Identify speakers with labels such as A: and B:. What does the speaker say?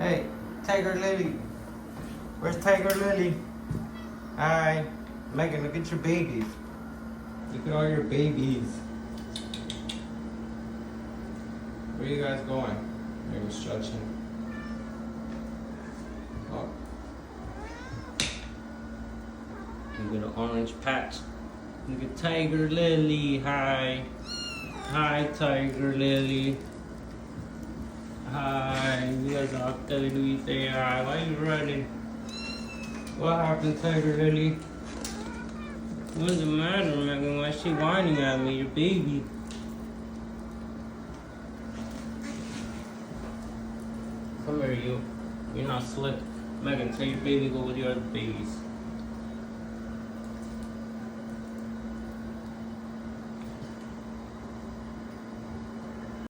A: Hey, Tiger Lily. Where's Tiger Lily? Hi. Megan, look at your babies. Look at all your babies. Where are you guys going? Maybe stretching. Oh. You got an orange patch. Look at Tiger Lily. Hi. Hi, Tiger Lily. Hi. You guys are telling me say hi. Why are you running? What happened, Tiger Lily? What's the matter, Megan? Why is she whining at me? Your baby. Come here, you. You're not slick. Megan, tell your baby go with your other babies.